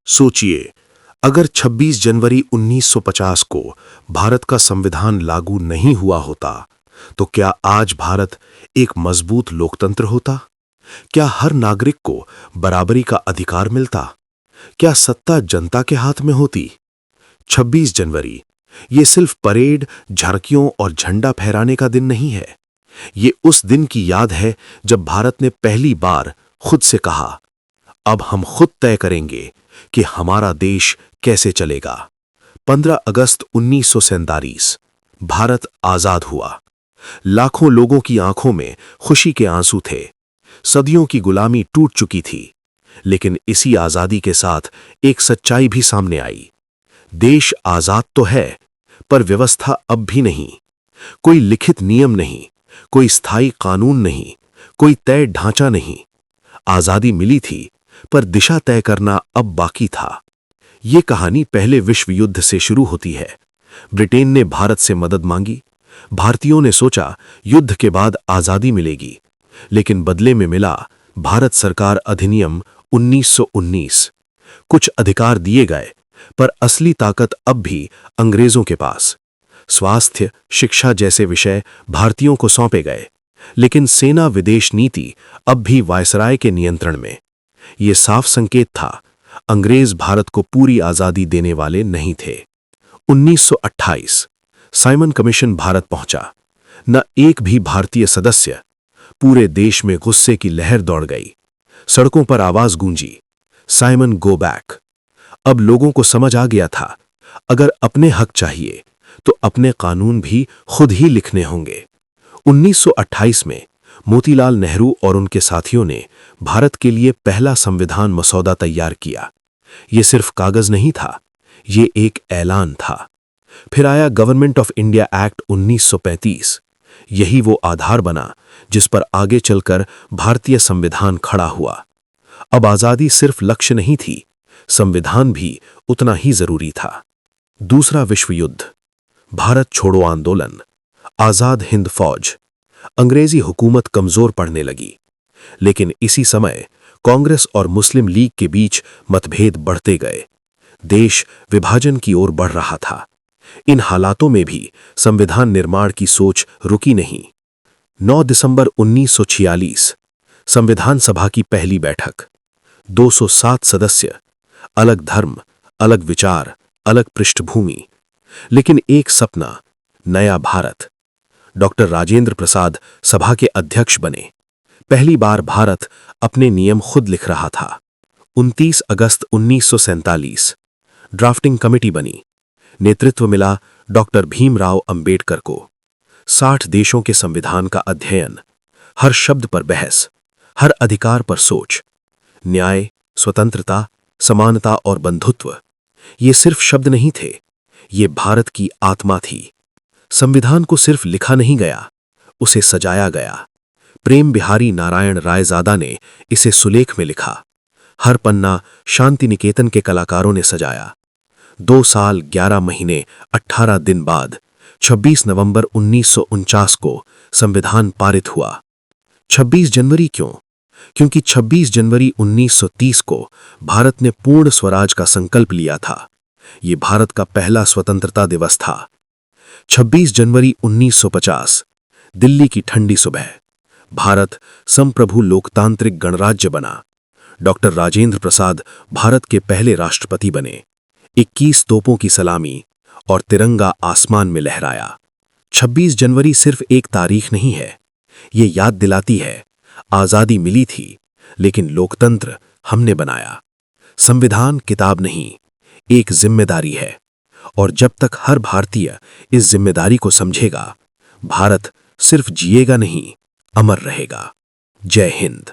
सोचिए, अगर 26 जनवरी 1950 को भारत का संविधान लागू नहीं हुआ होता, तो क्या आज भारत एक मजबूत लोकतंत्र होता? क्या हर नागरिक को बराबरी का अधिकार मिलता? क्या सत्ता जनता के हाथ में होती? 26 जनवरी ये सिर्फ परेड, झांकियों और झंडा फहराने का दिन नहीं है। ये उस दिन की याद है जब भारत ने पहली बार खुद से कहा, अब हम खुद तय करेंगे कि हमारा देश कैसे चलेगा। 15 अगस्त 1947 भारत आजाद हुआ। लाखों लोगों की आंखों में खुशी के आंसू थे। सदियों की गुलामी टूट चुकी थी, लेकिन इसी आजादी के साथ एक सच्चाई भी सामने आई। देश आजाद तो है, पर व्यवस्था अब भी नहीं। कोई लिखित नियम नहीं, कोई स्थायी कानून नहीं, कोई तय ढांचा नहीं। आजादी मिली थी, पर दिशा तय करना अब बाकी था। ये कहानी पहले विश्व युद्ध से शुरू होती है। ब्रिटेन ने भारत से मदद मांगी। भारतीयों ने सोचा युद्ध के बाद आजादी मिलेगी, लेकिन बदले में मिला भारत सरकार अधिनियम 1919। कुछ अधिकार दिए गए, पर असली ताकत अब भी अंग्रेजों के पास। स्वास्थ्य, शिक्षा जैसे विषय भारतीयों को सौंपे गए, लेकिन सेना विदेश नीति अब भी वायसराय के नियंत्रण में। ये साफ संकेत था, अंग्रेज भारत को पूरी आजादी देने वाले नहीं थे। 1928 साइमन कमीशन भारत पहुंचा। न एक भी भारतीय सदस्य। पूरे देश में गुस्से की लहर दौड़ गई। सड़कों पर आवाज गूंजी, साइमन गो बैक। अब लोगों को समझ आ गया था, अगर अपने हक चाहिए तो अपने कानून भी खुद ही लिखने होंगे। 1928 में मोतीलाल नेहरू और उनके साथियों ने भारत के लिए पहला संविधान मसौदा तैयार किया। यह सिर्फ कागज नहीं था, ये एक ऐलान था। फिर आया गवर्नमेंट ऑफ इंडिया एक्ट 1935। यही वो आधार बना जिस पर आगे चलकर भारतीय संविधान खड़ा हुआ। अब आजादी सिर्फ लक्ष्य नहीं थी, संविधान भी उतना ही जरूरी था। दूसरा विश्व युद्ध, भारत छोड़ो आंदोलन, आजाद हिंद फौज। अंग्रेजी हुकूमत कमजोर पड़ने लगी, लेकिन इसी समय कांग्रेस और मुस्लिम लीग के बीच मतभेद बढ़ते गए। देश विभाजन की ओर बढ़ रहा था। इन हालातों में भी संविधान निर्माण की सोच रुकी नहीं। 9 दिसंबर 1946 संविधान सभा की पहली बैठक। 207 सदस्य, अलग धर्म, अलग विचार, अलग पृष्ठभूमि, लेकिन एक सपना, नया भारत। डॉक्टर राजेंद्र प्रसाद सभा के अध्यक्ष बने। पहली बार भारत अपने नियम खुद लिख रहा था। 29 अगस्त 1947 ड्राफ्टिंग कमेटी बनी। नेतृत्व मिला डॉक्टर भीमराव अंबेडकर को। 60 देशों के संविधान का अध्ययन, हर शब्द पर बहस, हर अधिकार पर सोच। न्याय, स्वतंत्रता, समानता और बंधुत्व, ये सिर्फ शब्द नहीं थे, ये भारत की आत्मा थी। संविधान को सिर्फ लिखा नहीं गया, उसे सजाया गया। प्रेम बिहारी नारायण रायजादा ने इसे सुलेख में लिखा। हर पन्ना शांति निकेतन के कलाकारों ने सजाया। 2 साल 11 महीने 18 दिन बाद 26 नवंबर 1949 को संविधान पारित हुआ। 26 जनवरी क्यों? क्योंकि 26 जनवरी 1930 को भारत ने पूर्ण स्वराज का संकल्प लिया था। ये भारत का पहला स्वतंत्रता दिवस था। 26 जनवरी 1950 दिल्ली की ठंडी सुबह, भारत संप्रभु लोकतांत्रिक गणराज्य बना। डॉक्टर राजेंद्र प्रसाद भारत के पहले राष्ट्रपति बने। 21 तोपों की सलामी और तिरंगा आसमान में लहराया। 26 जनवरी सिर्फ एक तारीख नहीं है, ये याद दिलाती है, आजादी मिली थी, लेकिन लोकतंत्र हमने बनाया। संविधान किताब नहीं, एक जिम्मेदारी है, और जब तक हर भारतीय इस जिम्मेदारी को समझेगा, भारत सिर्फ जिएगा नहीं, अमर रहेगा। जय हिंद।